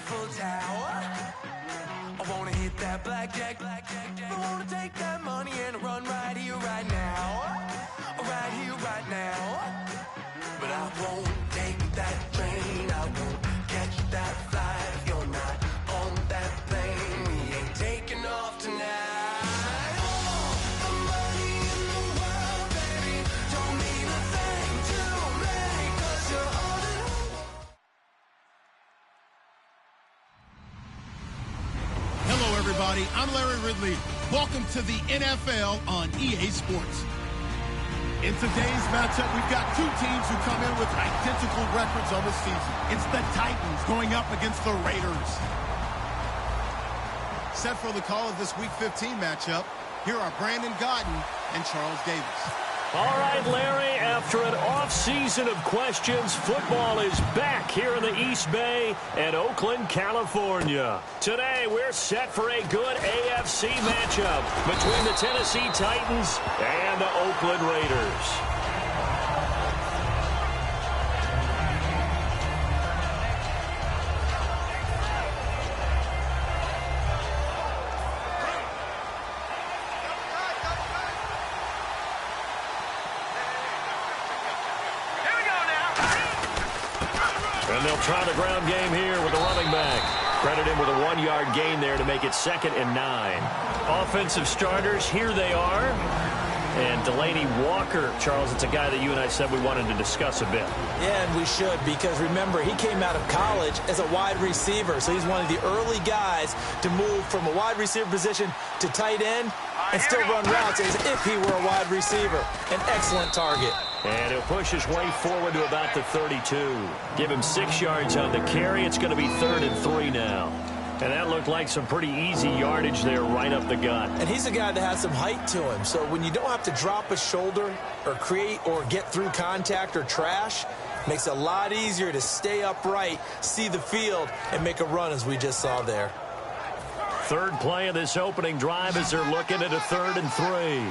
Eiffel Tower. I wanna hit that blackjack. I wanna take that money and run right here, right now. Right here, right now. But I won't take that train. I won't catch that flight if you're not on that plane. We ain't taking off tonight. All the money in the world, baby, don't mean a thing to me, 'cause you're all that I want. Hello, everybody. I'm Larry Ridley. Welcome to the NFL on EA Sports. In today's matchup, we've got two teams who come in with identical records on the season. It's the Titans going up against the Raiders. Set for the call of this Week 15 matchup, here are Brandon Godden and Charles Davis. All right, Larry, after an off-season of questions, football is back here in the East Bay and Oakland, California. Today, we're set for a good AFC matchup between the Tennessee Titans and the Oakland Raiders. And they'll try the ground game here with a running back. Credit him with a 1-yard gain there to make it 2nd and 9. Offensive starters, here they are. And Delaney Walker, Charles, it's a guy that you and I said we wanted to discuss a bit. Yeah, and we should, because remember, he came out of college as a wide receiver. So he's one of the early guys to move from a wide receiver position to tight end and still run routes as if he were a wide receiver. An excellent target. And he'll push his way forward to about the 32. Give him 6 yards on the carry. It's going to be 3rd and 3 now. And that looked like some pretty easy yardage there right up the gut. And he's a guy that has some height to him. So when you don't have to drop a shoulder or create or get through contact or trash, makes it a lot easier to stay upright, see the field, and make a run as we just saw there. Third play of this opening drive as they're looking at a 3rd and 3.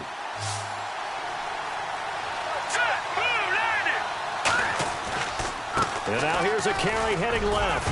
And now here's a carry heading left.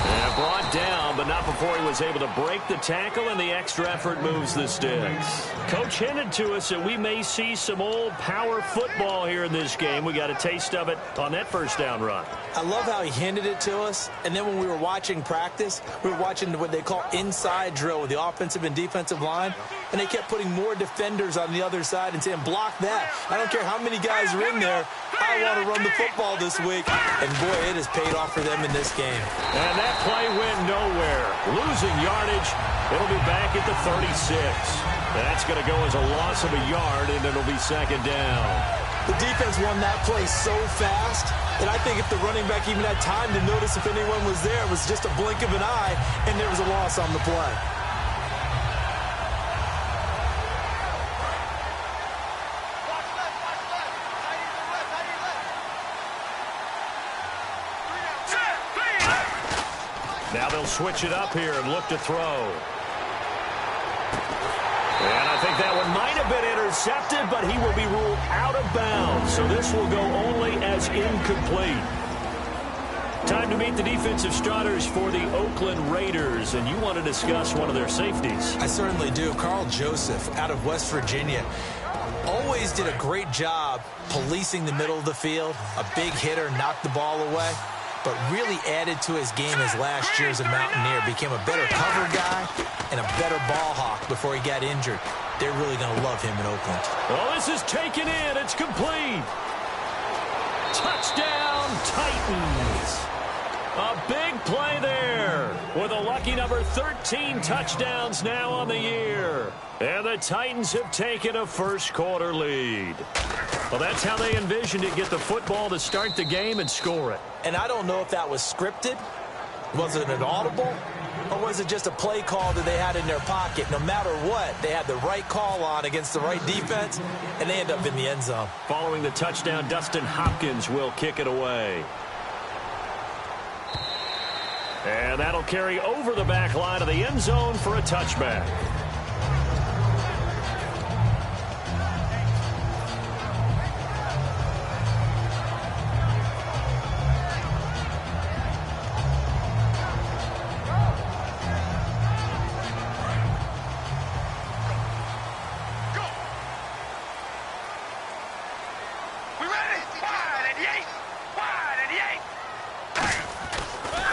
And brought down, but not before he was able to break the tackle, and the extra effort moves the sticks. Coach hinted to us that we may see some old power football here in this game. We got a taste of it on that first down run. I love how he hinted it to us, and then when we were watching practice, we were watching what they call inside drill with the offensive and defensive line, and they kept putting more defenders on the other side and saying, block that. I don't care how many guys are in there. I want to run the football this week. And, boy, it has paid off for them in this game. And that play went nowhere. Losing yardage. It'll be back at the 36. That's going to go as a loss of a yard, and it'll be 2nd down. The defense won that play so fast that I think if the running back even had time to notice if anyone was there, it was just a blink of an eye, and there was a loss on the play. Now they'll switch it up here and look to throw. And I think that one might have been intercepted, but he will be ruled out of bounds. So this will go only as incomplete. Time to meet the defensive starters for the Oakland Raiders, and you want to discuss one of their safeties. I certainly do. Carl Joseph out of West Virginia. Always did a great job policing the middle of the field. A big hitter, knocked the ball away. But really added to his game as last year as a Mountaineer. Became a better cover guy and a better ball hawk before he got injured. They're really going to love him in Oakland. Well, this is taken in. It's complete. Touchdown, Titans. A big play there with a lucky number 13 touchdowns now on the year. And the Titans have taken a first-quarter lead. Well, that's how they envisioned it, get the football to start the game and score it. And I don't know if that was scripted. Was it an audible? Or was it just a play call that they had in their pocket? No matter what, they had the right call on against the right defense, and they end up in the end zone. Following the touchdown, Dustin Hopkins will kick it away. And that'll carry over the back line of the end zone for a touchback.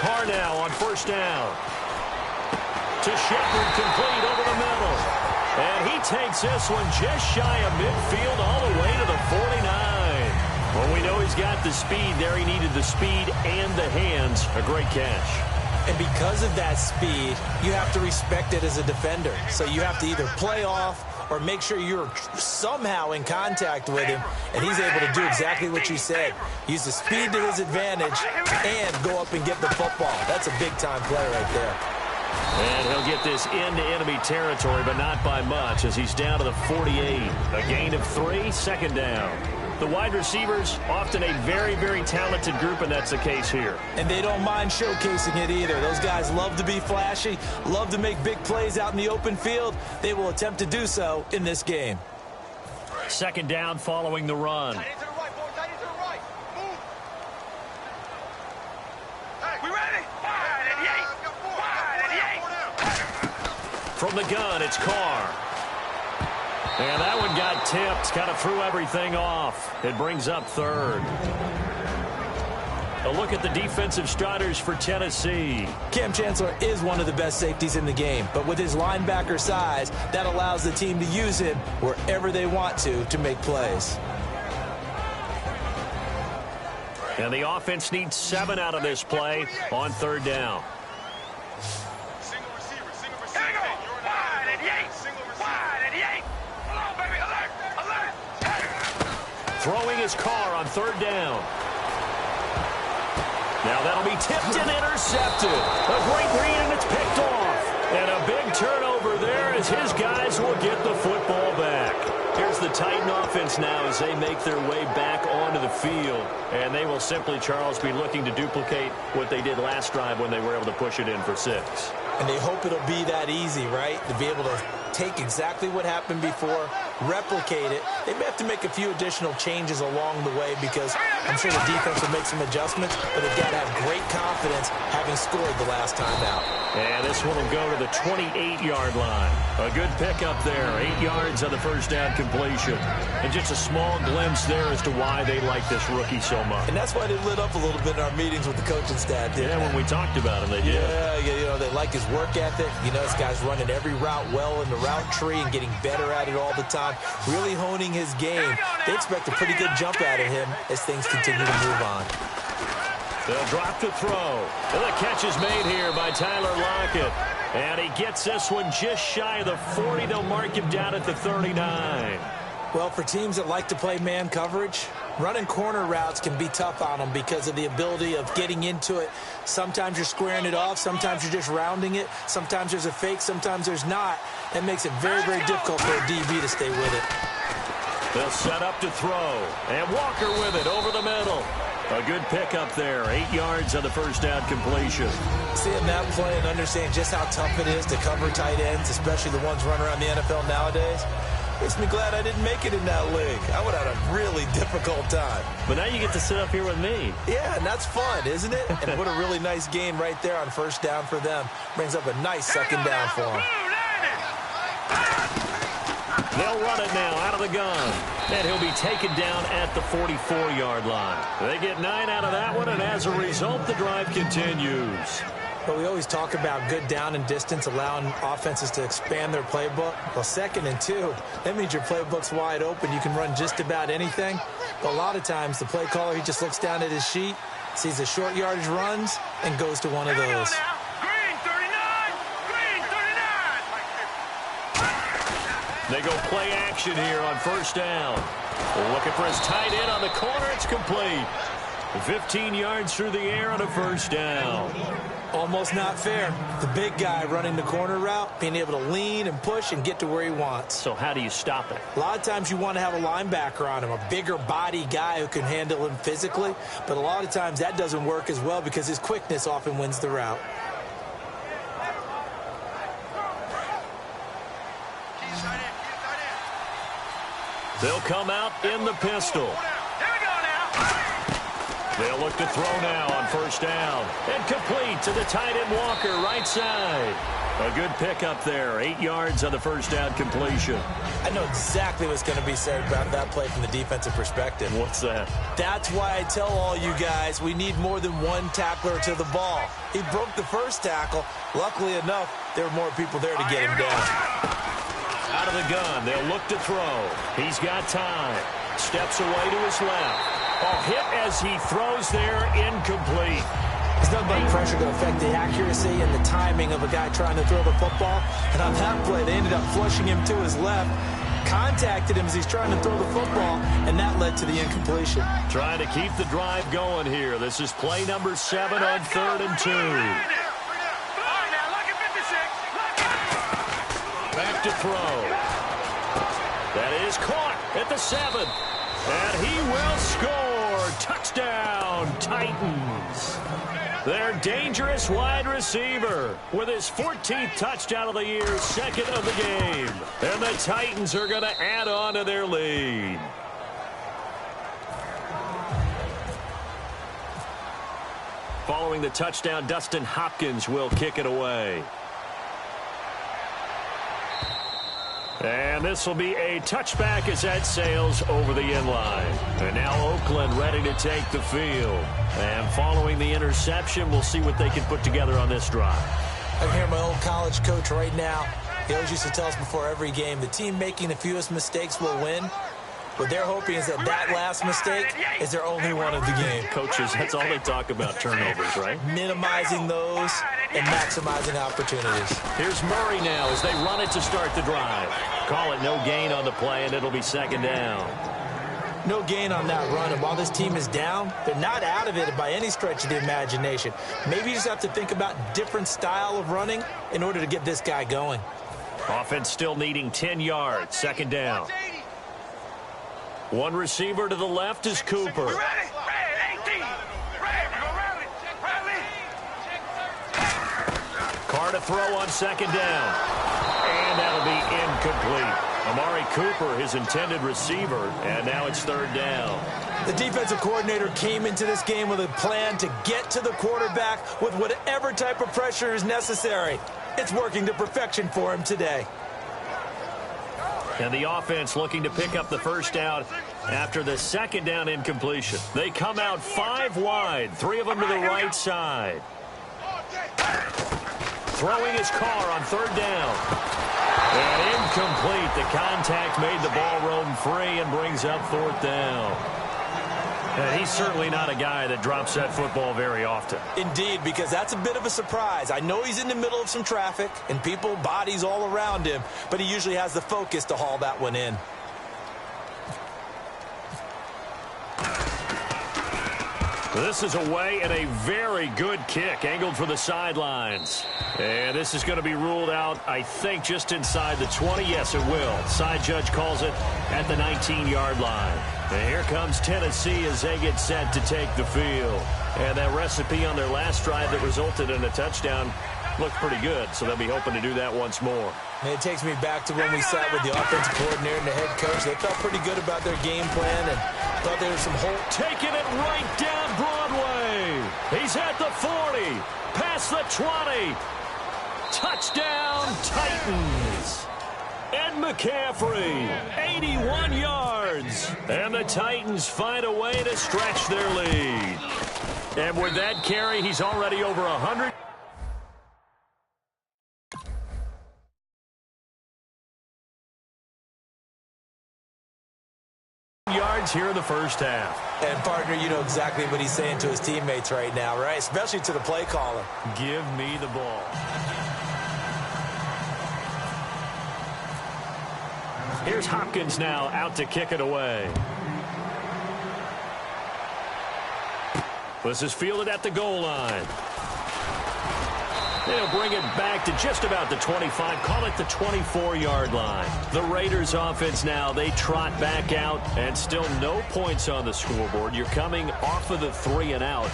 Carr now on first down. To Shepard, complete over the middle. And he takes this one just shy of midfield all the way to the 49. Well, we know he's got the speed there. He needed the speed and the hands. A great catch. And because of that speed, you have to respect it as a defender. So you have to either play off or make sure you're somehow in contact with him, and he's able to do exactly what you said. Use the speed to his advantage and go up and get the football. That's a big-time play right there. And he'll get this into enemy territory, but not by much, as he's down to the 48. A gain of 3, second down. The wide receivers, often a very, very talented group, and that's the case here. And they don't mind showcasing it either. Those guys love to be flashy, love to make big plays out in the open field. They will attempt to do so in this game. Second down following the run. From the gun, it's Carr. And that one got tipped, kind of threw everything off. It brings up third. A look at the defensive starters for Tennessee. Cam Chancellor is one of the best safeties in the game, but with his linebacker size, that allows the team to use him wherever they want to make plays. And the offense needs 7 out of this play on third down. Throwing his Carr on third down. Now that'll be tipped and intercepted. A great read, and it's picked off. And a big turnover there as his guys will get the football back. Here's the Titan offense now as they make their way back onto the field. And they will simply, Charles, be looking to duplicate what they did last drive when they were able to push it in for 6. And they hope it'll be that easy, right? To be able to take exactly what happened before, replicate it. They may have to make a few additional changes along the way because I'm sure the defense will make some adjustments, but they've got to have great confidence having scored the last time out. And this one will go to the 28-yard line. A good pickup there. 8 yards on the first down completion. And just a small glimpse there as to why they like this rookie so much. And that's why they lit up a little bit in our meetings with the coaching staff. Yeah, when we talked about him, they did. Yeah, you know, they like his work ethic. You know, this guy's running every route well in the route tree and getting better at it all the time. Really honing his game. They expect a pretty good jump out of him as things continue to move on. They'll drop to throw. And the catch is made here by Tyler Lockett. And he gets this one just shy of the 40. They'll mark him down at the 39. Well, for teams that like to play man coverage, running corner routes can be tough on them because of the ability of getting into it. Sometimes you're squaring it off. Sometimes you're just rounding it. Sometimes there's a fake. Sometimes there's not. That makes it very, very difficult for a DB to stay with it. They'll set up to throw. And Walker with it over the middle. A good pickup there. 8 yards on the first down completion. Seeing that play and understanding just how tough it is to cover tight ends, especially the ones running around the NFL nowadays, makes me glad I didn't make it in that league. I would have had a really difficult time. But now you get to sit up here with me. Yeah, and that's fun, isn't it? And what a really nice gain right there on first down for them. Brings up a nice second down for them. They'll run it now out of the gun. And he'll be taken down at the 44-yard line. They get 9 out of that one, and as a result, the drive continues. But we always talk about good down and distance, allowing offenses to expand their playbook. Well, 2nd and 2, that means your playbook's wide open. You can run just about anything. But a lot of times, the play caller, he just looks down at his sheet, sees the short yardage runs, and goes to one of those. They go play action here on first down. Looking for his tight end on the corner. It's complete. 15 yards through the air on a first down. Almost not fair. The big guy running the corner route, being able to lean and push and get to where he wants. So how do you stop it? A lot of times you want to have a linebacker on him, a bigger body guy who can handle him physically. But a lot of times that doesn't work as well because his quickness often wins the route. They'll come out in the pistol. They'll look to throw now on first down. And complete to the tight end Walker, right side. A good pickup there. 8 yards on the first down completion. I know exactly what's going to be said about that play from the defensive perspective. What's that? That's why I tell all you guys we need more than one tackler to the ball. He broke the first tackle. Luckily enough, there were more people there to get him down. Out of the gun, they'll look to throw. He's got time. Steps away to his left. A hit as he throws there, incomplete. There's nothing but pressure going to affect the accuracy and the timing of a guy trying to throw the football. And on that play, they ended up flushing him to his left, contacted him as he's trying to throw the football, and that led to the incompletion. Trying to keep the drive going here. This is play number 7 on 3rd and 2. Back to throw. That is caught at the 7. And he will score. Touchdown, Titans. Their dangerous wide receiver with his 14th touchdown of the year, 2nd of the game. And the Titans are going to add on to their lead. Following the touchdown, Dustin Hopkins will kick it away. And this will be a touchback as that sails over the end line. And now Oakland ready to take the field. And following the interception, we'll see what they can put together on this drive. I can hear my old college coach right now. He always used to tell us before every game, the team making the fewest mistakes will win. What they're hoping is that last mistake is their only one of the game. Coaches, that's all they talk about, turnovers, right? Minimizing those and maximizing opportunities. Here's Murray now as they run it to start the drive. Call it no gain on the play, and it'll be 2nd down. No gain on that run, and while this team is down, they're not out of it by any stretch of the imagination. Maybe you just have to think about different style of running in order to get this guy going. Offense still needing 10 yards, 2nd down. One receiver to the left is Cooper. Carr to throw on 2nd down. And that'll be incomplete. Amari Cooper, his intended receiver, and now it's 3rd down. The defensive coordinator came into this game with a plan to get to the quarterback with whatever type of pressure is necessary. It's working to perfection for him today. And the offense looking to pick up the first down after the 2nd down incompletion. They come out 5 wide, 3 of them to the right side. Throwing his Carr on 3rd down. And incomplete. The contact made the ball roam free and brings up 4th down. And he's certainly not a guy that drops that football very often. Indeed, because that's a bit of a surprise. I know he's in the middle of some traffic and people, bodies all around him, but he usually has the focus to haul that one in. This is away and a very good kick angled for the sidelines. And this is going to be ruled out, I think, just inside the 20. Yes, it will. Side judge calls it at the 19-yard line. And here comes Tennessee as they get set to take the field. And that recipe on their last drive that resulted in a touchdown looked pretty good, so they'll be hoping to do that once more. And it takes me back to when we sat with the offensive coordinator and the head coach. They felt pretty good about their game plan and thought there was some hope. Taking it right down Broadway. He's at the 40, past the 20. Touchdown, Titans. Ed McCaffrey, 81 yards. And the Titans find a way to stretch their lead. And with that carry, he's already over 100. Yards here in the first half. And, partner, you know exactly what he's saying to his teammates right now, right? Especially to the play caller. Give me the ball. Here's Hopkins now out to kick it away. This is fielded at the goal line. They'll bring it back to just about the 25, call it the 24-yard line. The Raiders offense now, they trot back out, and still no points on the scoreboard. You're coming off of the 3 and out.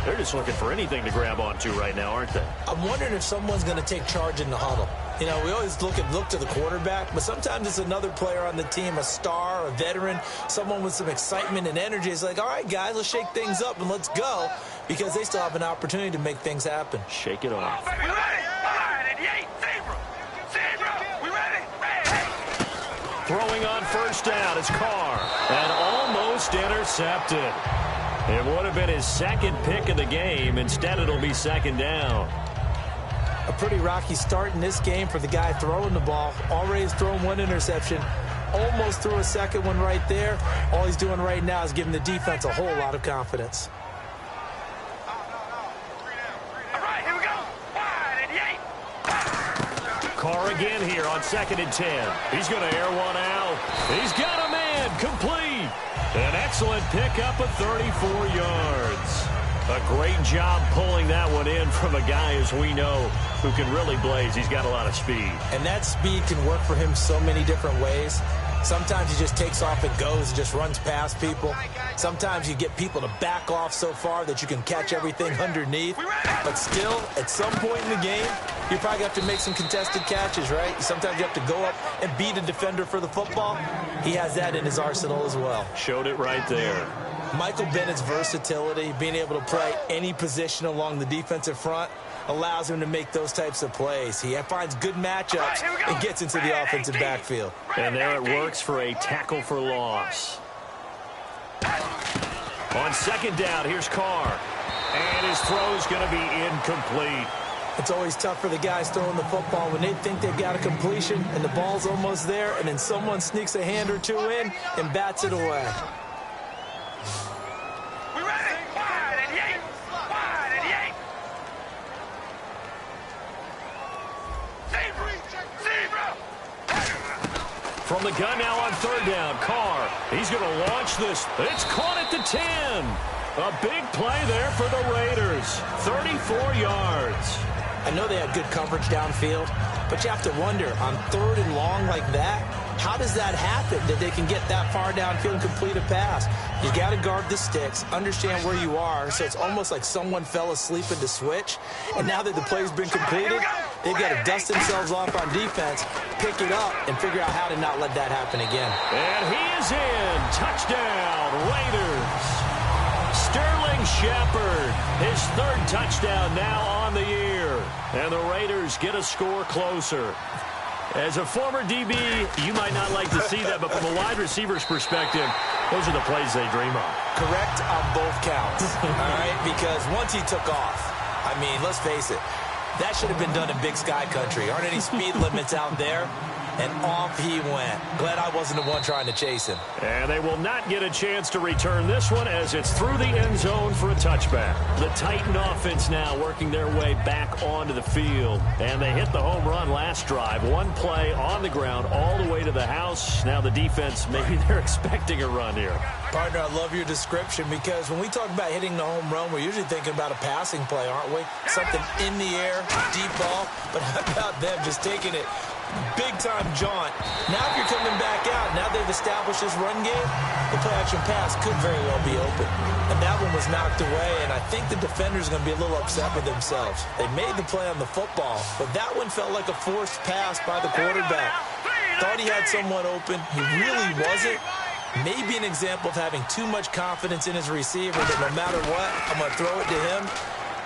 They're just looking for anything to grab onto right now, aren't they? I'm wondering if someone's going to take charge in the huddle. You know, we always look to the quarterback, but sometimes it's another player on the team, a star, a veteran, someone with some excitement and energy. It's like, all right, guys, let's shake things up and let's go, because they still have an opportunity to make things happen. Shake it off. We ready? All right, 88, Zebra. We ready? Throwing on first down is Carr, and almost intercepted. It would have been his second pick of the game. Instead, it'll be second down. A pretty rocky start in this game for the guy throwing the ball. Already has thrown one interception. Almost threw a second one right there. All he's doing right now is giving the defense a whole lot of confidence. All right, here we go. Wide, 88. Carr again here on 2nd and 10. He's going to air one out. He's got a man complete. An excellent pickup of 34 yards. A great job pulling that one in from a guy, as we know, who can really blaze. He's got a lot of speed. And that speed can work for him so many different ways. Sometimes he just takes off and goes and just runs past people. Sometimes you get people to back off so far that you can catch everything underneath. But still, at some point in the game, you probably have to make some contested catches, right? Sometimes you have to go up and beat a defender for the football. He has that in his arsenal as well. Showed it right there. Michael Bennett's versatility, being able to play any position along the defensive front, allows him to make those types of plays. He finds good matchups and gets into the offensive backfield. And there it works for a tackle for loss. On 2nd down, here's Carr. And his throw's going to be incomplete. It's always tough for the guys throwing the football when they think they've got a completion and the ball's almost there, and then someone sneaks a hand or two in and bats it away. From the gun now on 3rd down, Carr. He's going to launch this. It's caught at the 10. A big play there for the Raiders. 34 yards. I know they had good coverage downfield, but you have to wonder, on 3rd and long like that, how does that happen that they can get that far downfield and complete a pass? You got to guard the sticks, understand where you are, so it's almost like someone fell asleep at the switch, and now that the play's been completed, they've got to dust themselves off on defense, pick it up, and figure out how to not let that happen again. And he is in. Touchdown, Raiders. Sterling Shepard, his 3rd touchdown now on the year. And the Raiders get a score closer. As a former DB, you might not like to see that, but from a wide receiver's perspective, those are the plays they dream of. Correct on both counts, all right? Because once he took off, I mean, let's face it, that should have been done in Big Sky Country. Aren't any speed limits out there? And off he went. Glad I wasn't the one trying to chase him. And they will not get a chance to return this one as it's through the end zone for a touchback. The Titan offense now working their way back onto the field. And they hit the home run last drive. One play on the ground all the way to the house. Now the defense, maybe they're expecting a run here. Partner, I love your description because when we talk about hitting the home run, we're usually thinking about a passing play, aren't we? Something in the air, deep ball. But how about them just taking it big-time jaunt? Now if you're coming back out, now they've established this run game, the play-action pass could very well be open. And that one was knocked away, and I think the defender's going to be a little upset with themselves. They made the play on the football, but that one felt like a forced pass by the quarterback. Thought he had someone open. He really wasn't. Maybe an example of having too much confidence in his receiver that no matter what, I'm going to throw it to him.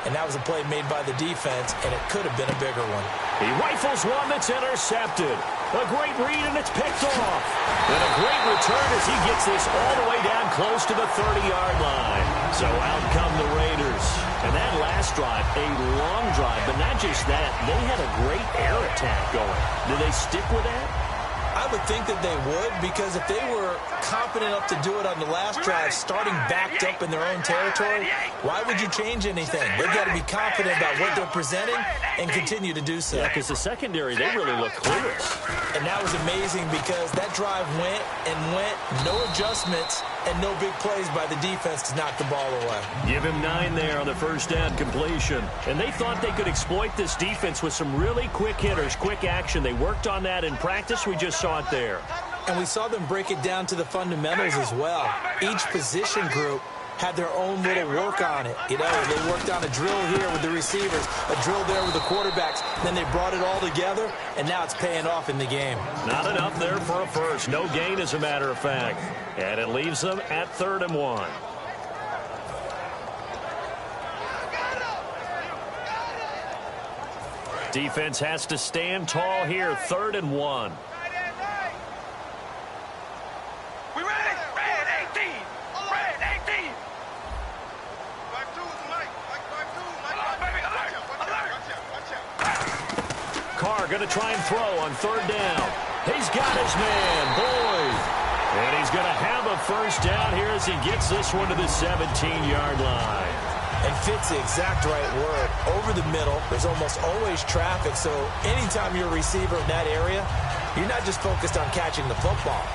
And that was a play made by the defense, and it could have been a bigger one. He rifles one that's intercepted. A great read, and it's picked off. And a great return as he gets this all the way down close to the 30-yard line. So out come the Raiders. And that last drive, a long drive, but not just that. They had a great air attack going. Do they stick with that? I would think that they would, because if they were confident enough to do it on the last drive, starting backed up in their own territory, why would you change anything? They've got to be confident about what they're presenting and continue to do so. Yeah, because the secondary, they really look clueless. And that was amazing because that drive went and went, no adjustments, and no big plays by the defense to knock the ball away. Give him 9 there on the first down completion. And they thought they could exploit this defense with some really quick hitters, quick action. They worked on that in practice. We just saw it there. And we saw them break it down to the fundamentals as well. Each position group had their own little work on it. You know, they worked on a drill here with the receivers, a drill there with the quarterbacks. Then they brought it all together, and now it's paying off in the game. Not enough there for a first. No gain, as a matter of fact. And it leaves them at 3rd and 1. Defense has to stand tall here. 3rd and 1. We ready? Red 18. Red 18. 5-2 is Mike. Mike 5-2. Mike, baby. Alert. Alert. Watch out. Carr going to try and throw on 3rd down. He's got his man, Boyd. And he's going to have a first down here as he gets this one to the 17-yard line. And fits the exact right word. Over the middle, there's almost always traffic, so anytime you're a receiver in that area, you're not just focused on catching the football.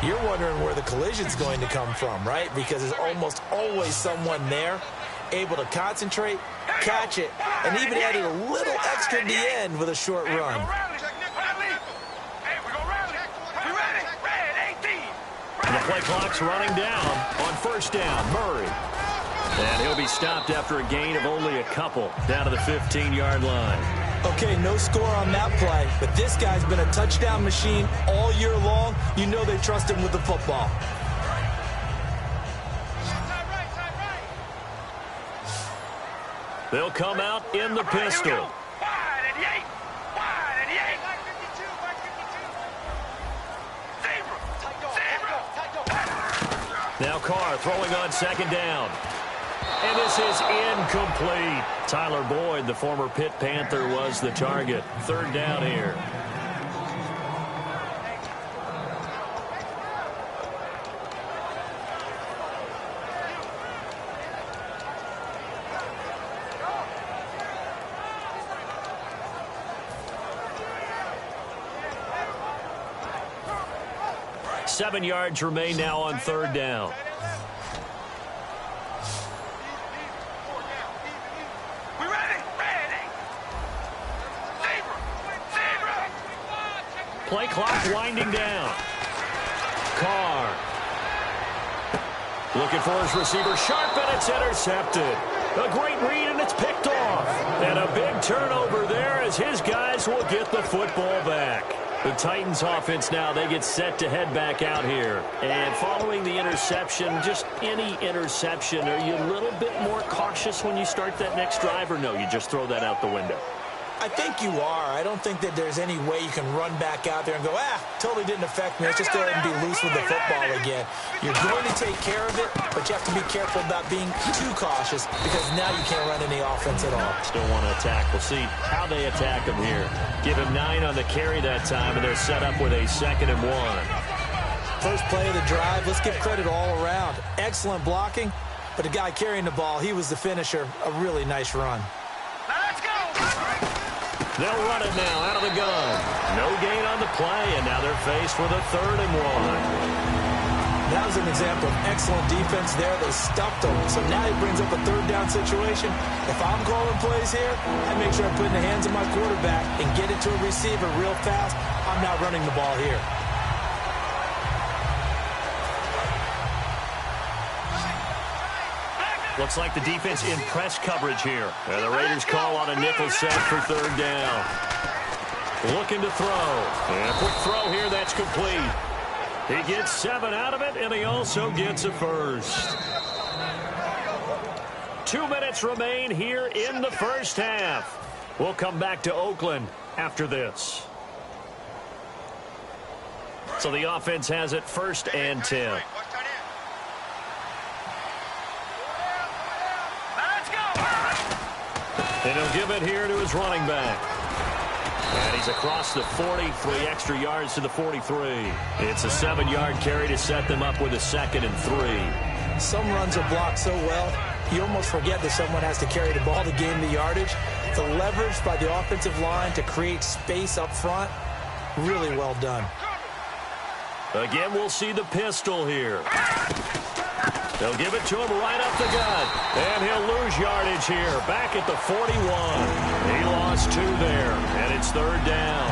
You're wondering where the collision's going to come from, right? Because there's almost always someone there able to concentrate, catch it, and even added a little extra at the end with a short run. And the play clock's running down on 1st down. Murray. And he'll be stopped after a gain of only a couple down to the 15-yard line. Okay, no score on that play, but this guy's been a touchdown machine all year long. You know they trust him with the football. They'll come out in the pistol. Now Carr throwing on 2nd down. And this is incomplete. Tyler Boyd, the former Pitt Panther, was the target. 3rd down here. Seven yards remain now on 3rd down. Play clock winding down. Carr. Looking for his receiver. Sharp, and it's intercepted. A great read, and it's picked off. And a big turnover there as his guys will get the football back. The Titans offense now, they get set to head back out here. And following the interception, just any interception, are you a little bit more cautious when you start that next drive, or no, you just throw that out the window? I think you are. I don't think that there's any way you can run back out there and go, totally didn't affect me. Let's just go ahead and be loose with the football again. You're going to take care of it, but you have to be careful about being too cautious because now you can't run any offense at all. Still want to attack. We'll see how they attack him here. Give him 9 on the carry that time, and they're set up with a 2nd and 1. First play of the drive, let's give credit all around. Excellent blocking, but the guy carrying the ball, he was the finisher. A really nice run. They'll run it now out of the gun. No gain on the play, and now they're faced with a 3rd and 1. That was an example of excellent defense there. They stuffed him, so now he brings up a 3rd down situation. If I'm calling plays here, I make sure I put in the hands of my quarterback and get it to a receiver real fast. I'm not running the ball here. Looks like the defense in press coverage here. And the Raiders call on a nickel set for 3rd down. Looking to throw. And a quick throw here, that's complete. He gets 7 out of it, and he also gets a first. 2 minutes remain here in the first half. We'll come back to Oakland after this. So the offense has it 1st and 10. And he'll give it here to his running back. And he's across the 40, 3 extra yards to the 43. It's a 7-yard carry to set them up with a 2nd and 3. Some runs are blocked so well, you almost forget that someone has to carry the ball to gain the yardage. The leverage by the offensive line to create space up front, really well done. Again, we'll see the pistol here. They'll give it to him right up the gut. And he'll lose yardage here. Back at the 41. He lost 2 there. And it's 3rd down.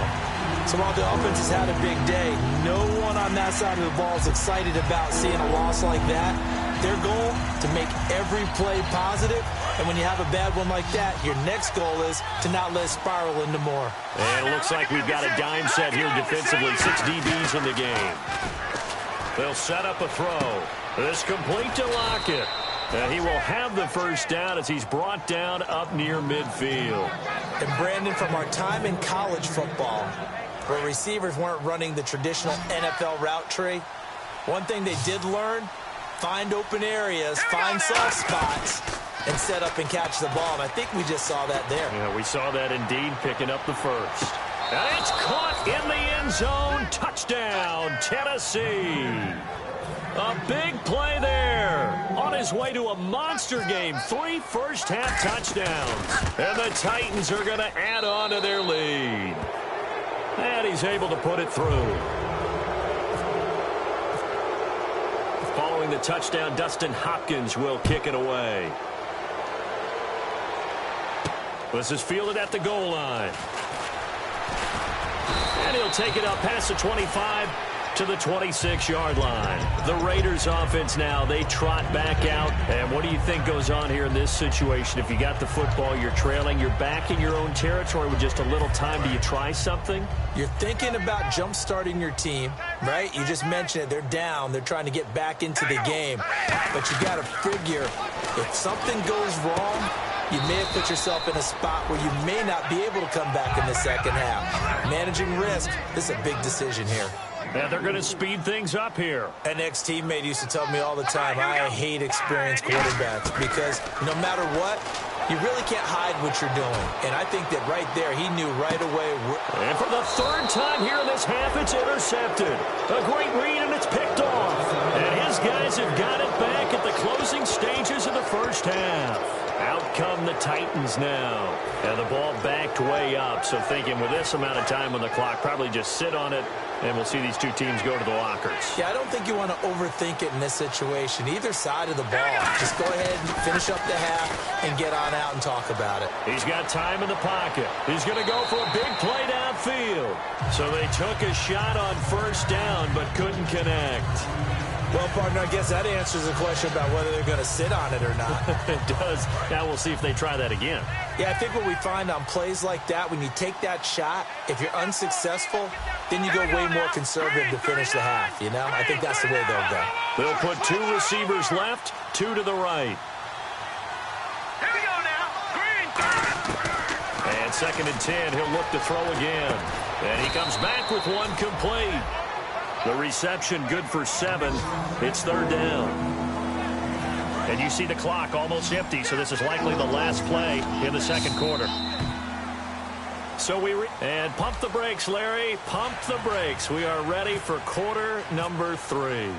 So while the offense has had a big day, no one on that side of the ball is excited about seeing a loss like that. their goal to make every play positive. And when you have a bad one like that, your next goal is to not let it spiral into more. And it looks like we've got a dime set here defensively. 6 DBs in the game. They'll set up a throw. This complete to Lockett. And he will have the first down as he's brought down up near midfield. And Brandon, from our time in college football, where receivers weren't running the traditional NFL route tree, one thing they did learn, find open areas, find soft spots, and set up and catch the ball. And I think we just saw that there. Yeah, we saw that indeed, picking up the first. And it's caught in the end zone. Touchdown, Tennessee. A big play there. On his way to a monster game. 3 first-half touchdowns. And the Titans are going to add on to their lead. And he's able to put it through. Following the touchdown, Dustin Hopkins will kick it away. This is fielded at the goal line. And he'll take it up past the 25 to the 26-yard line. The Raiders offense now, they trot back out. And what do you think goes on here in this situation? If you got the football, you're trailing, you're back in your own territory with just a little time. Do you try something? You're thinking about jump-starting your team, right? You just mentioned it. They're down. They're trying to get back into the game. But you got to figure, if something goes wrong, you may have put yourself in a spot where you may not be able to come back in the second half. Managing risk, this is a big decision here. And they're going to speed things up here. An ex-teammate used to tell me all the time, I hate experienced quarterbacks because no matter what, you really can't hide what you're doing. And I think that right there, he knew right away. And for the third time here in this half, it's intercepted. A great read, and it's picked off. And his guys have got it back at the closing stages of the first half. Out come the Titans now. And the ball backed way up. So thinking with this amount of time on the clock, probably just sit on it, and we'll see these two teams go to the lockers. Yeah, I don't think you want to overthink it in this situation. Either side of the ball. Just go ahead and finish up the half and get on out and talk about it. He's got time in the pocket. He's going to go for a big play downfield. So they took a shot on first down but couldn't connect. Well, partner, I guess that answers the question about whether they're going to sit on it or not. It does. Now we'll see if they try that again. Yeah, I think what we find on plays like that, when you take that shot, if you're unsuccessful, then you go way more conservative to finish the half, you know? I think that's the way they'll go. They'll put 2 receivers left, 2 to the right. Here we go now. Green. And 2nd and 10, he'll look to throw again. And he comes back with 1 complete. The reception good for 7. It's 3rd down. And you see the clock almost empty, so this is likely the last play in the second quarter. So and pump the brakes, Larry. Pump the brakes. We are ready for quarter number 3.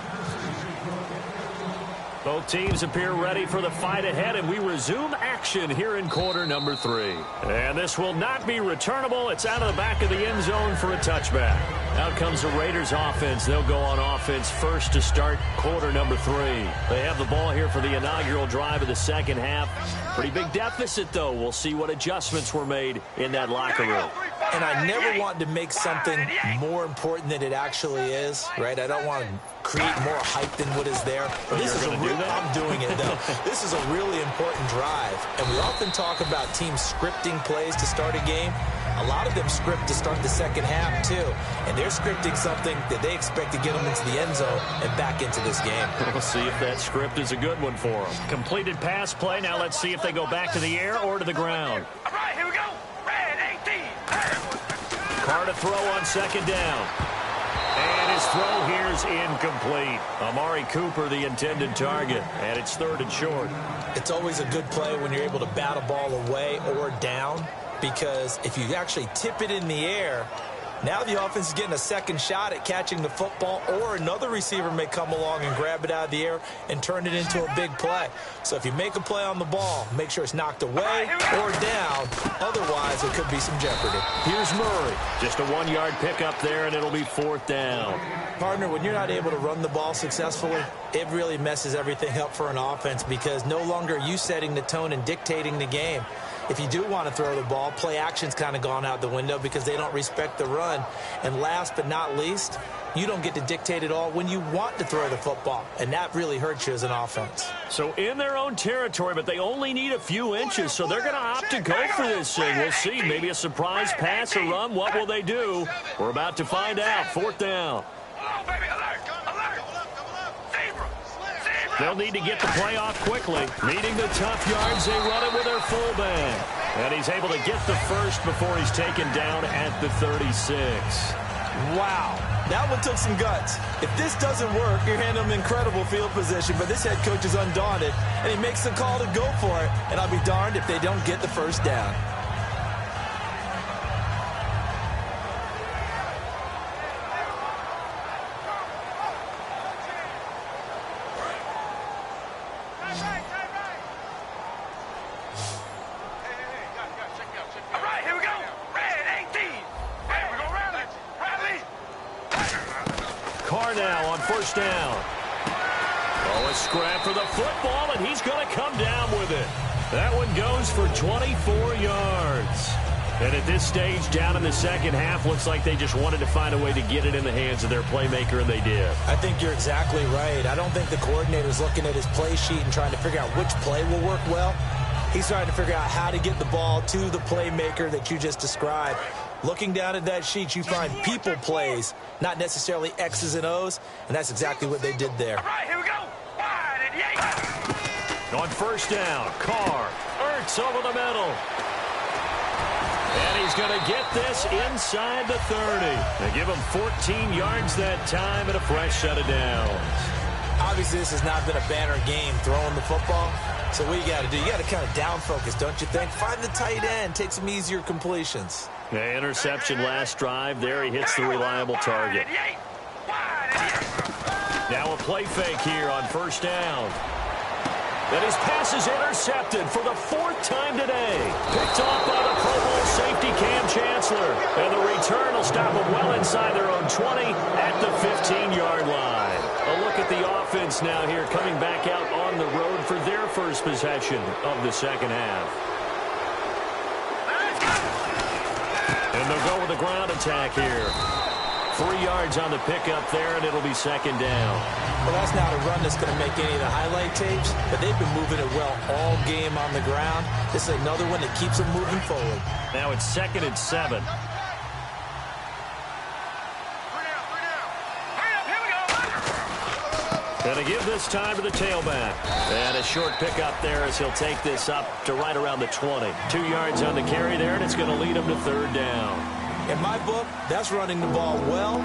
Both teams appear ready for the fight ahead, and we resume action here in quarter number 3. And this will not be returnable. It's out of the back of the end zone for a touchback. Out comes the Raiders offense. They'll go on offense first to start quarter number 3. They have the ball here for the inaugural drive of the second half. Pretty big deficit, though. We'll see what adjustments were made in that locker room. And I never want to make something more important than it actually is, right? I don't want to create more hype than what is there. This is I'm doing it, though. This is a really important drive. And we often talk about teams scripting plays to start a game. A lot of them script to start the second half, too. And they're scripting something that they expect to get them into the end zone and back into this game. We'll see if that script is a good one for them. Completed pass play. Now let's see if they go back to the air or to the ground. All right, here we go. Red 18. Carr to throw on 2nd down. And his throw here is incomplete. Amari Cooper, the intended target. And it's 3rd and short. It's always a good play when you're able to bat a ball away or down, because if you actually tip it in the air, now the offense is getting a second shot at catching the football, or another receiver may come along and grab it out of the air and turn it into a big play. So if you make a play on the ball, make sure it's knocked away or down. Otherwise, it could be some jeopardy. Here's Murray. Just a 1-yard pickup there, and it'll be 4th down. Partner, when you're not able to run the ball successfully, it really messes everything up for an offense, because no longer are you setting the tone and dictating the game. if you do want to throw the ball, play action's kind of gone out the window because they don't respect the run. And last but not least, you don't get to dictate it all when you want to throw the football, and that really hurts you as an offense. So in their own territory, but they only need a few inches, so they're going to opt to go for this thing. We'll see. Maybe a surprise pass or run. What will they do? We're about to find out. 4th down. They'll need to get the play off quickly. Needing the tough yards, they run it with their fullback. And he's able to get the first before he's taken down at the 36. Wow, that one took some guts. If this doesn't work, you're handing them incredible field position, but this head coach is undaunted, and he makes the call to go for it, and I'll be darned if they don't get the first down. Now on 1st down. Oh, a scrap for the football, and he's going to come down with it. That one goes for 24 yards. And at this stage, down in the second half, looks like they just wanted to find a way to get it in the hands of their playmaker, and they did. I think you're exactly right. I don't think the coordinator's looking at his play sheet and trying to figure out which play will work well. He's trying to figure out how to get the ball to the playmaker that you just described. Looking down at that sheet, you find people plays, not necessarily X's and O's, and that's exactly what they did there. All right, here we go. On 1st down, Carr, Ertz over the middle. And he's going to get this inside the 30. They give him 14 yards that time and a fresh set of downs. Obviously, this has not been a banner game throwing the football. So what you got to do, you got to kind of down focus, don't you think? Find the tight end, take some easier completions. The interception last drive there. He hits the reliable target. Now a play fake here on 1st down. And his pass is intercepted for the 4th time today. Picked off by the Pro Bowl safety Cam Chancellor. And the return will stop them well inside their own 20 at the 15-yard line. A look at the offense now here, coming back out on the road for their first possession of the second half. And they'll go with a ground attack here. 3 yards on the pickup there, and it'll be 2nd down. Well, that's not a run that's going to make any of the highlight tapes, but they've been moving it well all game on the ground. This is another one that keeps them moving forward. Now it's 2nd and 7. And to give this time to the tailback. And a short pickup there as he'll take this up to right around the 20. 2 yards on the carry there, and it's going to lead him to 3rd down. In my book, that's running the ball well,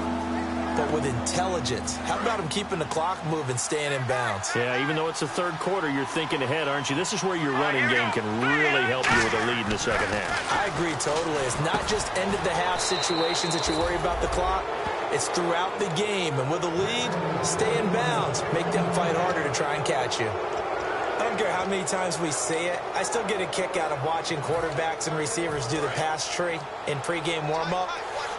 but with intelligence. How about him keeping the clock moving, staying in bounds? Yeah, even though it's the 3rd quarter, you're thinking ahead, aren't you? This is where your running game can really help you with a lead in the second half. I agree totally. It's not just end-of-the-half situations that you worry about the clock. It's throughout the game, and with a lead, stay in bounds. Make them fight harder to try and catch you. I don't care how many times we see it. I still get a kick out of watching quarterbacks and receivers do the pass tree in pregame warm-up.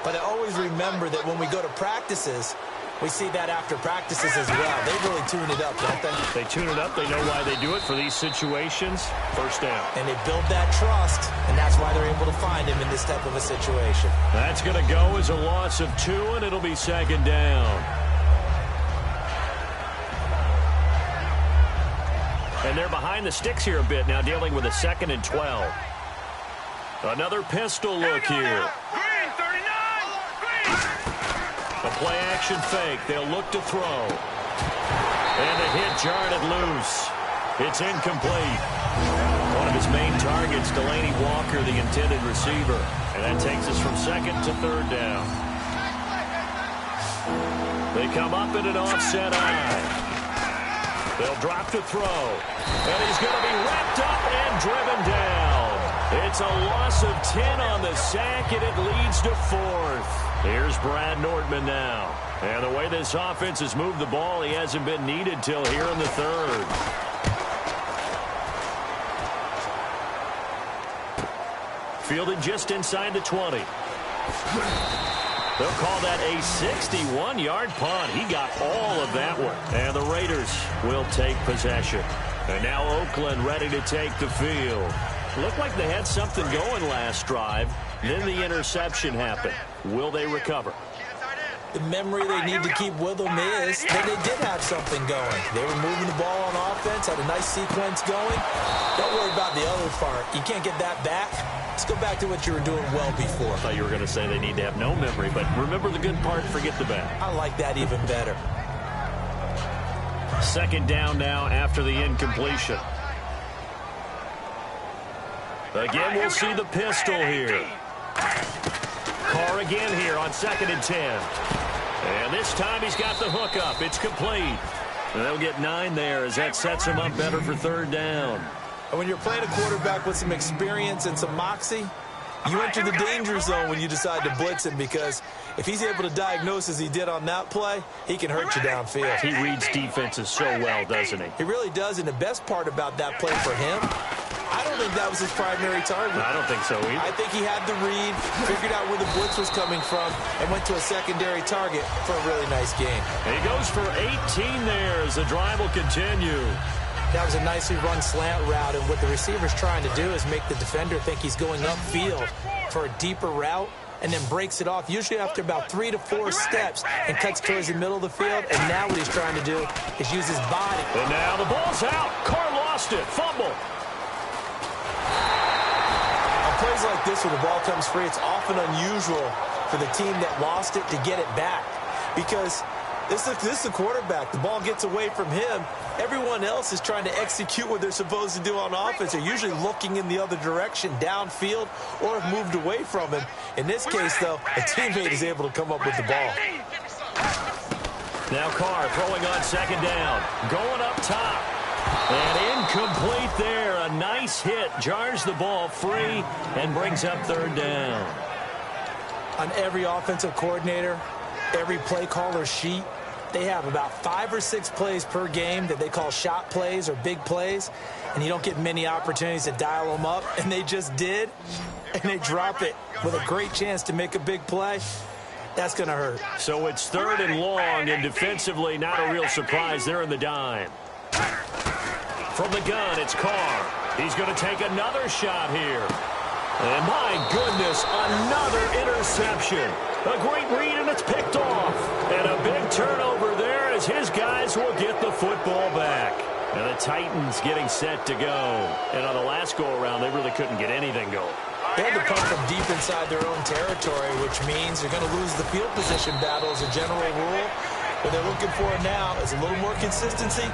But I always remember that when we go to practices, we see that after practices as well. They really tune it up, don't they? They tune it up. They know why they do it for these situations. 1st down. And they build that trust, and that's why they're able to find him in this type of a situation. That's going to go as a loss of 2, and it'll be 2nd down. And they're behind the sticks here a bit now, dealing with a 2nd and 12. Another pistol look here. Green, 39. Green. A play-action fake. They'll look to throw. And a hit jarred it loose. It's incomplete. One of his main targets, Delaney Walker, the intended receiver. And that takes us from 2nd to 3rd down. They come up in an offset eye. They'll drop to throw. And he's going to be wrapped up and driven down. It's a loss of 10 on the sack, and it leads to 4th. Here's Brad Nordman now. And the way this offense has moved the ball, he hasn't been needed till here in the 3rd. Fielded just inside the 20. They'll call that a 61-yard punt. He got all of that one. And the Raiders will take possession. And now Oakland ready to take the field. Looked like they had something going last drive. Then the interception happened. Will they recover? The memory they need to keep with them is that they did have something going. They were moving the ball on offense, had a nice sequence going. Don't worry about the other part. You can't get that back. Let's go back to what you were doing well before. I thought you were going to say they need to have no memory, but remember the good part, forget the bad. I like that even better. Second down now after the incompletion. Again, we'll see the pistol here. Carr again here on 2nd and 10. And this time he's got the hook up. It's complete. And they'll get 9 there as that sets him up better for 3rd down. And when you're playing a quarterback with some experience and some moxie, you enter the danger zone when you decide to blitz him, because if he's able to diagnose as he did on that play, he can hurt you downfield. He reads defenses so well, doesn't he? He really does, and the best part about that play for him, I don't think that was his primary target. I don't think so either. I think he had the read, figured out where the blitz was coming from, and went to a secondary target for a really nice game. He goes for 18 there as the drive will continue. That was a nicely run slant route, and what the receiver's trying to do is make the defender think he's going upfield for a deeper route, and then breaks it off, usually after about 3 to 4 steps, and cuts towards the middle of the field. And now what he's trying to do is use his body. And now the ball's out. Carr lost it. Fumble. On plays like this where the ball comes free, it's often unusual for the team that lost it to get it back, because this is the quarterback. The ball gets away from him. Everyone else is trying to execute what they're supposed to do on offense. They're usually looking in the other direction, downfield, or have moved away from him. In this case, though, a teammate is able to come up with the ball. Now Carr throwing on 2nd down. Going up top. And incomplete there. A nice hit. Jars the ball free and brings up 3rd down. On every offensive coordinator, every play caller sheet, they have about 5 or 6 plays per game that they call shot plays or big plays, and you don't get many opportunities to dial them up, and they just did, and they drop it with a great chance to make a big play. That's going to hurt. So it's 3rd and long, and defensively not a real surprise. They're in the dime. From the gun, it's Carr. He's going to take another shot here. And my goodness, another interception. A great read, and it's picked off. And a big turnover there as his guys will get the football back. And the Titans getting set to go. And on the last go-around, they really couldn't get anything going. They had to punt from deep inside their own territory, which means they're going to lose the field position battle as a general rule. What they're looking for now is a little more consistency,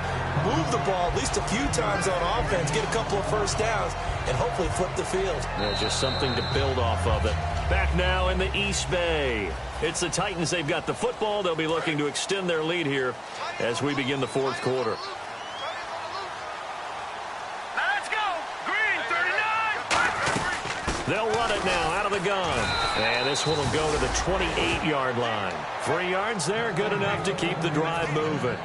move the ball at least a few times on offense, get a couple of first downs, and hopefully flip the field. Yeah, just something to build off of it. Back now in the East Bay. It's the Titans. They've got the football. They'll be looking to extend their lead here as we begin the 4th quarter. Let's go! Green, 39! They'll run it now out of the gun. And this one will go to the 28-yard line. 3 yards there, good enough to keep the drive moving.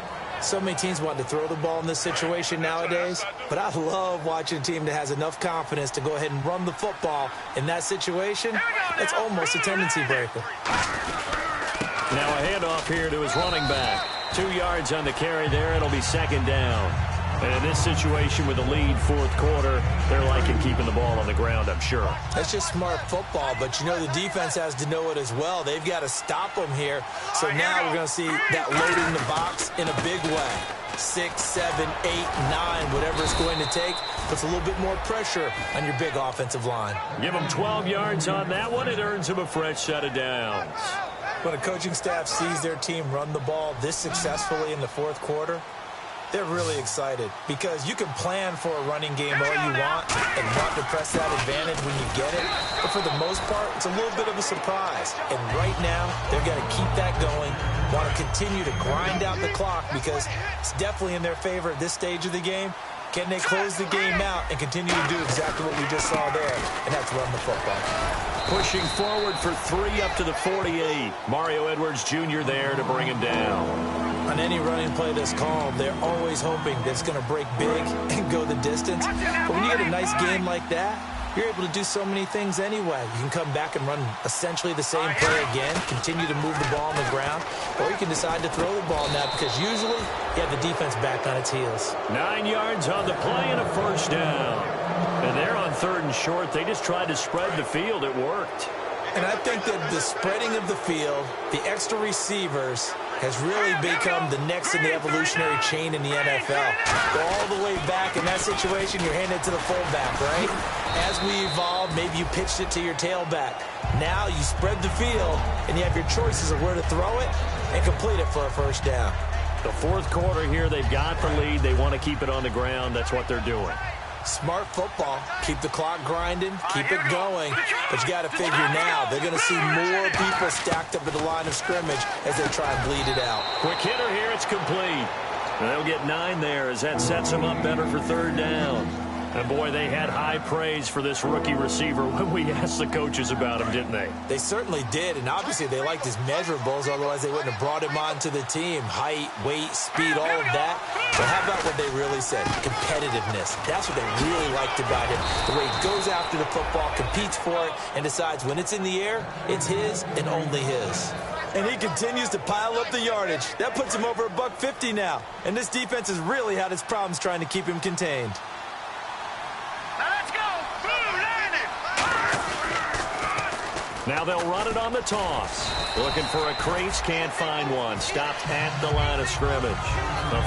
So many teams want to throw the ball in this situation nowadays, but I love watching a team that has enough confidence to go ahead and run the football. In that situation, it's almost a tendency breaker. Now a handoff here to his running back. 2 yards on the carry there. It'll be 2nd down. And in this situation with the lead 4th quarter, they're liking keeping the ball on the ground, I'm sure. That's just smart football, but you know the defense has to know it as well. They've got to stop them here. So now we're going to see that loading the box in a big way. 6, 7, 8, 9, whatever it's going to take, puts a little bit more pressure on your big offensive line. Give them 12 yards on that one. It earns them a fresh set of downs. When a coaching staff sees their team run the ball this successfully in the 4th quarter, they're really excited, because you can plan for a running game all you want and want to press that advantage when you get it. But for the most part, it's a little bit of a surprise. And right now, they've got to keep that going, want to continue to grind out the clock, because it's definitely in their favor at this stage of the game. Can they close the game out and continue to do exactly what we just saw there, and that's run the football? Pushing forward for 3 up to the 48. Mario Edwards Jr. there to bring him down. On any running play that's called, they're always hoping that it's going to break big and go the distance. But when you get a nice game like that, you're able to do so many things anyway. You can come back and run essentially the same play again, continue to move the ball on the ground, or you can decide to throw the ball now, because usually you have the defense back on its heels. 9 yards on the play and a 1st down. And they're on 3rd and short. They just tried to spread the field. It worked. And I think that the spreading of the field, the extra receivers, has really become the next in the evolutionary chain in the NFL. Go all the way back in that situation, you're handed to the fullback, right? As we evolved, maybe you pitched it to your tailback. Now you spread the field, and you have your choices of where to throw it and complete it for a first down. The 4th quarter here, they've got the lead. They want to keep it on the ground. That's what they're doing. Smart football. Keep the clock grinding. Keep it going. But you got to figure now, they're going to see more people stacked up at the line of scrimmage as they try and bleed it out. Quick hitter here. It's complete. And they'll get 9 there as that sets them up better for 3rd down. And, boy, they had high praise for this rookie receiver when we asked the coaches about him, didn't they? They certainly did, and obviously they liked his measurables, otherwise they wouldn't have brought him onto the team. Height, weight, speed, all of that. But how about what they really said? Competitiveness. That's what they really liked about him. The way he goes after the football, competes for it, and decides when it's in the air, it's his and only his. And he continues to pile up the yardage. That puts him over $150 now. And this defense has really had its problems trying to keep him contained. Now they'll run it on the toss. Looking for a crease, can't find one. Stopped at the line of scrimmage.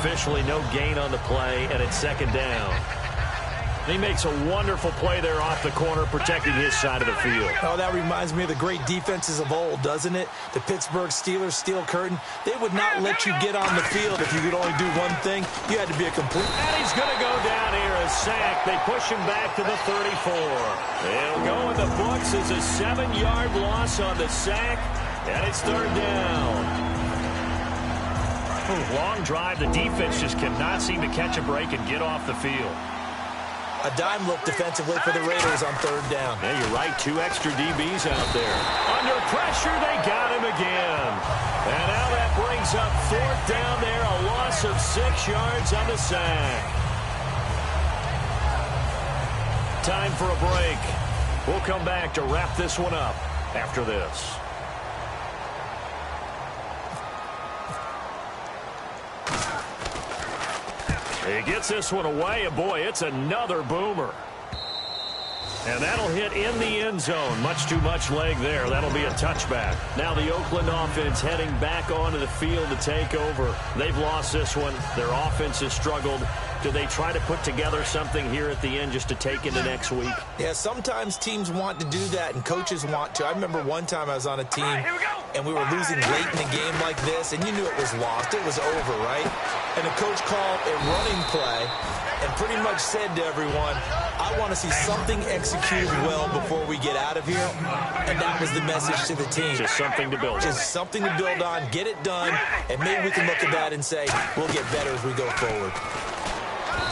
Officially no gain on the play, and it's 2nd down. He makes a wonderful play there off the corner, protecting his side of the field. Oh, that reminds me of the great defenses of old, doesn't it? The Pittsburgh Steelers, steel curtain. They would not let you get on the field if you could only do one thing. You had to be a complete... And he's going to go down here, a sack. They push him back to the 34. He'll go in the books as a 7-yard loss on the sack, and it's 3rd down. Long drive. The defense just cannot seem to catch a break and get off the field. A dime look defensively for the Raiders on 3rd down. Yeah, you're right. 2 extra DBs out there. Under pressure, they got him again. And now that brings up 4th down there. A loss of 6 yards on the sack. Time for a break. We'll come back to wrap this one up after this. He gets this one away, and boy, it's another boomer. And that'll hit in the end zone. Much too much leg there. That'll be a touchback. Now the Oakland offense heading back onto the field to take over. They've lost this one. Their offense has struggled. Do they try to put together something here at the end just to take into next week? Yeah, sometimes teams want to do that and coaches want to. I remember one time I was on a team and we were losing late in a game like this, and you knew it was lost. It was over, right? And the coach called a running play and pretty much said to everyone, I want to see something executed well before we get out of here. And that was the message to the team. Just something to build on. Just something to build on, get it done, and maybe we can look at that and say, we'll get better as we go forward.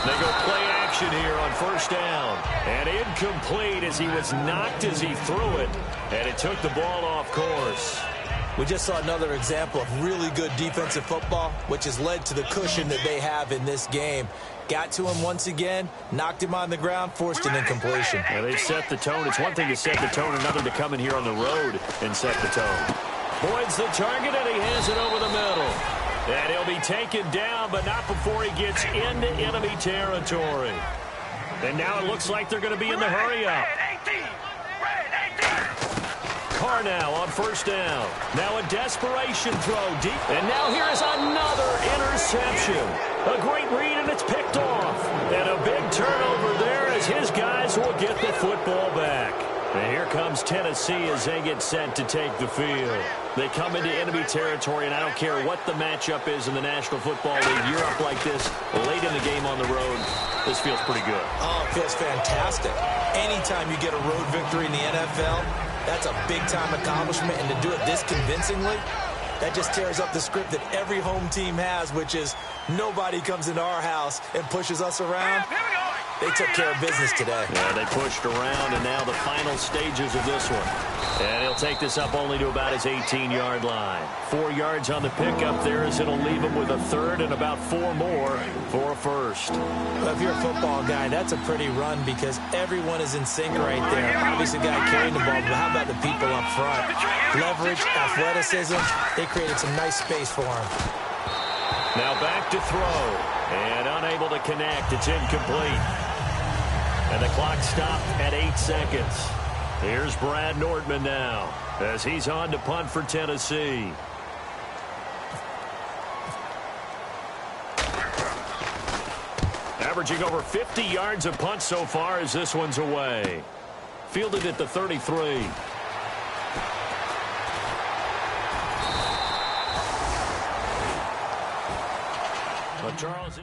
They go play action here on 1st down. And incomplete as he was knocked as he threw it. And it took the ball off course. We just saw another example of really good defensive football, which has led to the cushion that they have in this game. Got to him once again, knocked him on the ground, forced an incompletion. Well, they've set the tone. It's one thing to set the tone, another to come in here on the road and set the tone. Boyd's the target, and he has it over the middle. And he'll be taken down, but not before he gets into enemy territory. And now it looks like they're going to be in the hurry-up. Carr now on 1st down. Now a desperation throw deep. And now here is another interception. A great read, and it's picked off. And a big turnover there as his guys will get the football back. And here comes Tennessee as they get set to take the field. They come into enemy territory, and I don't care what the matchup is in the National Football League. You're up like this late in the game on the road. This feels pretty good. Oh, it feels fantastic. Anytime you get a road victory in the NFL, that's a big-time accomplishment, and to do it this convincingly, that just tears up the script that every home team has, which is nobody comes into our house and pushes us around. They took care of business today. Yeah, they pushed around, and now the final stages of this one. And he'll take this up only to about his 18-yard line. 4 yards on the pickup there as it'll leave him with a 3rd and about 4 more for a 1st. Well, if you're a football guy, that's a pretty run because everyone is in sync right there. Obviously, the guy carrying the ball, but how about the people up front? Leverage, athleticism, they created some nice space for him. Now back to throw, and unable to connect. It's incomplete. And the clock stopped at 8 seconds. Here's Brad Nordman now as he's on to punt for Tennessee. Averaging over 50 yards a punt so far as this one's away. Fielded at the 33. But Charles...